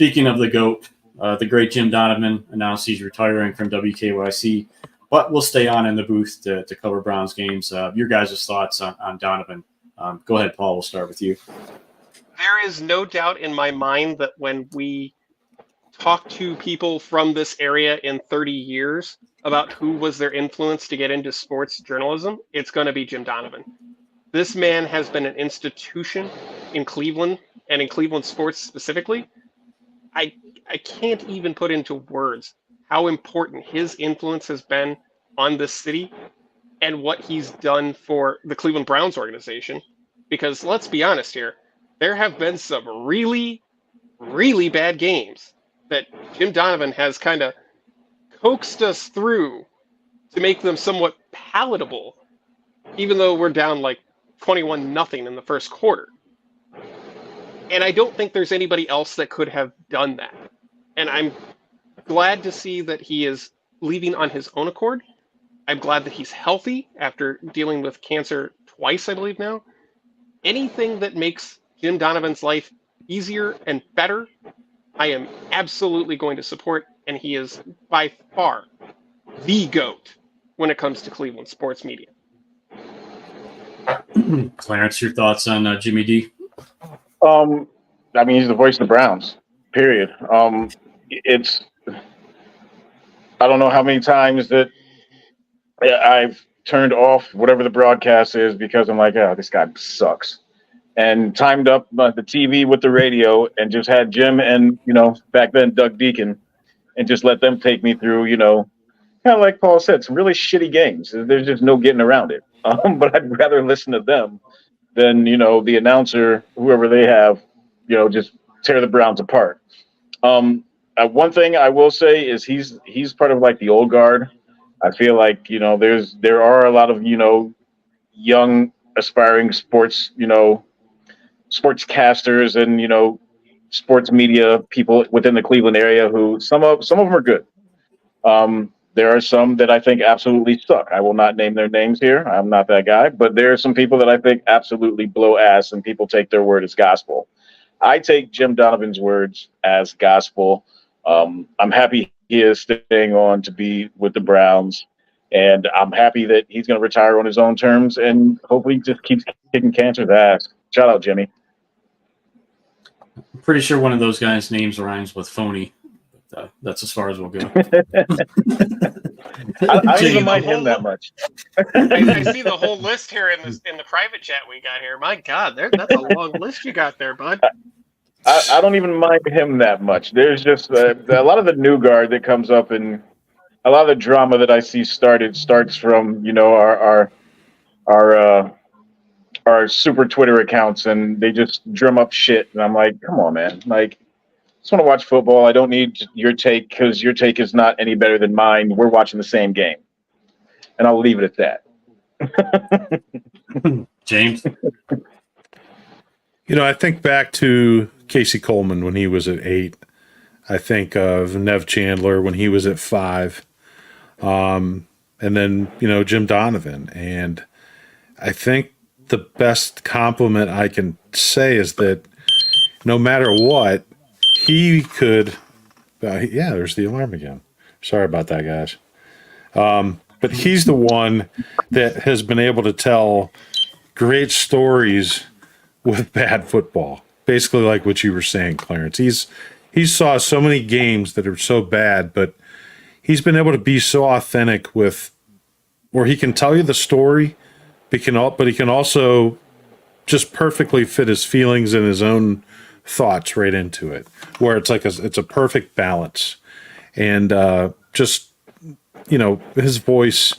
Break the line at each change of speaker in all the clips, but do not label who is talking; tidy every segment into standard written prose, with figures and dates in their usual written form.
Speaking of the GOAT, the great Jim Donovan announced he's retiring from WKYC, but will stay on in the booth to cover Browns games. Your guys' thoughts on Donovan. Go ahead, Paul. We'll start with you.
There is no doubt in my mind that when we talk to people from this area in 30 years about who was their influence to get into sports journalism, it's going to be Jim Donovan. This man has been an institution in Cleveland and in Cleveland sports specifically. I can't even put into words how important his influence has been on this city and what he's done for the Cleveland Browns organization. Because let's be honest here, there have been some really, really bad games that Jim Donovan has kind of coaxed us through to make them somewhat palatable, even though we're down like 21-0 in the first quarter. And I don't think there's anybody else that could have done that. And I'm glad to see that he is leaving on his own accord. I'm glad that he's healthy after dealing with cancer twice, I believe now. Anything that makes Jim Donovan's life easier and better, I am absolutely going to support, and he is by far the GOAT when it comes to Cleveland sports media.
Clarence, your thoughts on Jimmy D?
I mean, he's the voice of the Browns, period. It's, I don't know how many times that I've turned off whatever the broadcast is because I'm like, oh, this guy sucks. And timed up the TV with the radio and just had Jim and, back then Doug Deacon, and just let them take me through, kind of like Paul said, some really shitty games. There's just no getting around it. But I'd rather listen to them than, the announcer, whoever they have, just tear the Browns apart. One thing I will say is he's part of like the old guard. I feel like, there are a lot of, young aspiring sports, sportscasters and, sports media people within the Cleveland area who some of them are good. There are some that I think absolutely suck. I will not name their names here. I'm not that guy, but there are some people that I think absolutely blow ass and people take their word as gospel. I take Jim Donovan's words as gospel. I'm happy he is staying on to be with the Browns, and I'm happy that he's going to retire on his own terms and hopefully just keeps kicking cancer's ass. Shout out, Jimmy.
I'm pretty sure one of those guys' names rhymes with phony. That's as far as we'll go.
I don't even mind him that much.
I see the whole list here in the private chat we got here. My God, that's a long list you got there, bud.
I don't even mind him that much. There's just a lot of the new guard that comes up, and a lot of the drama that I see starts from our super Twitter accounts, and they just drum up shit, and I'm like, come on, man, like. I just want to watch football. I don't need your take because your take is not any better than mine. We're watching the same game. And I'll leave it at that.
James?
I think back to Casey Coleman when he was at 8. I think of Nev Chandler when he was at 5. And then, Jim Donovan. And I think the best compliment I can say is that no matter what, he could, there's the alarm again. Sorry about that, guys. But he's the one that has been able to tell great stories with bad football. Basically like what you were saying, Clarence. He saw so many games that are so bad, but he's been able to be so authentic with where he can tell you the story, but he can also just perfectly fit his feelings and his own thoughts right into it, where it's like it's a perfect balance. And just his voice,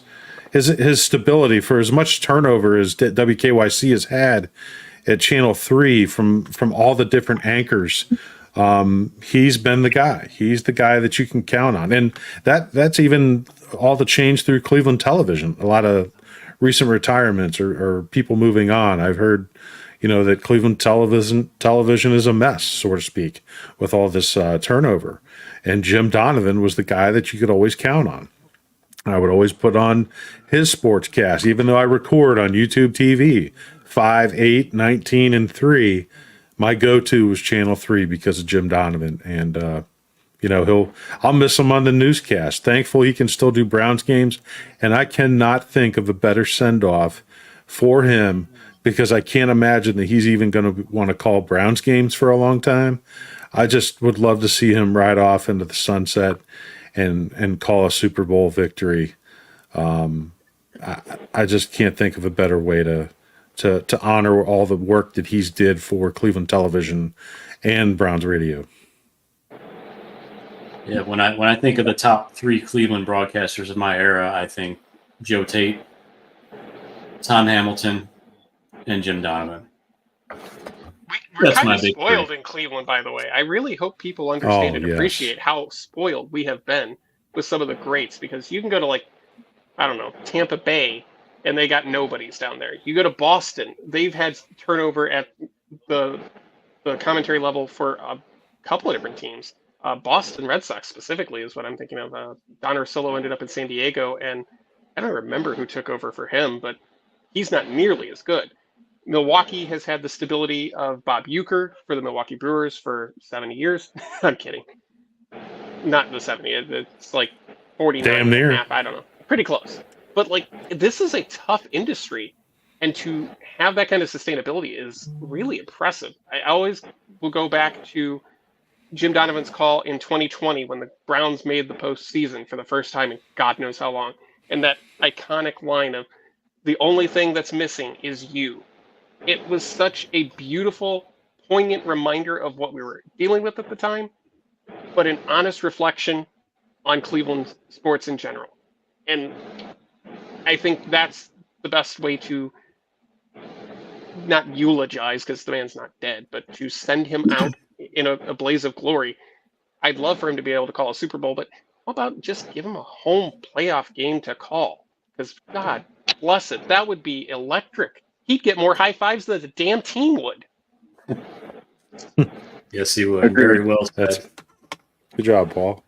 his stability, for as much turnover as WKYC has had at Channel 3 from all the different anchors, he's been the guy. He's the guy that you can count on. And that's even all the change through Cleveland television. A lot of recent retirements or people moving on. I've heard that Cleveland television is a mess, so to speak, with all this turnover. And Jim Donovan was the guy that you could always count on. I would always put on his sportscast, even though I record on YouTube TV, 5, 8, 19, and 3. my go-to was Channel 3 because of Jim Donovan. And, I'll miss him on the newscast. Thankful he can still do Browns games. And I cannot think of a better send-off for him because I can't imagine that he's even going to want to call Browns games for a long time. I just would love to see him ride off into the sunset and call a Super Bowl victory. I just can't think of a better way to honor all the work that he's did for Cleveland television and Browns radio.
Yeah, when I think of the top 3 Cleveland broadcasters of my era, I think Joe Tate, Tom Hamilton, and Jim Donovan.
We're
That's
kind
my
of
big
spoiled
3.
in Cleveland, by the way. I really hope people understand and
yes.
appreciate how spoiled we have been with some of the greats, because you can go to Tampa Bay, and they got nobodies down there. You go to Boston, they've had turnover at the commentary level for a couple of different teams. Boston Red Sox specifically is what I'm thinking of. Don Orsillo ended up in San Diego, and I don't remember who took over for him, but he's not nearly as good. Milwaukee has had the stability of Bob Uecker for the Milwaukee Brewers for 70 years. I'm kidding. Not the 70. It's like 49
Damn near.
and a half. I don't know. Pretty close. But this is a tough industry, and to have that kind of sustainability is really impressive. I always will go back to Jim Donovan's call in 2020 when the Browns made the postseason for the first time in God knows how long. And that iconic line of, "The only thing that's missing is you." It was such a beautiful, poignant reminder of what we were dealing with at the time, but an honest reflection on Cleveland sports in general. And I think that's the best way to not eulogize, because the man's not dead, but to send him out in a blaze of glory. I'd love for him to be able to call a Super Bowl, but how about just give him a home playoff game to call? Because God bless it, that would be electric. He'd get more high fives than the damn team would.
Yes, he would. Very well said.
Good job, Paul.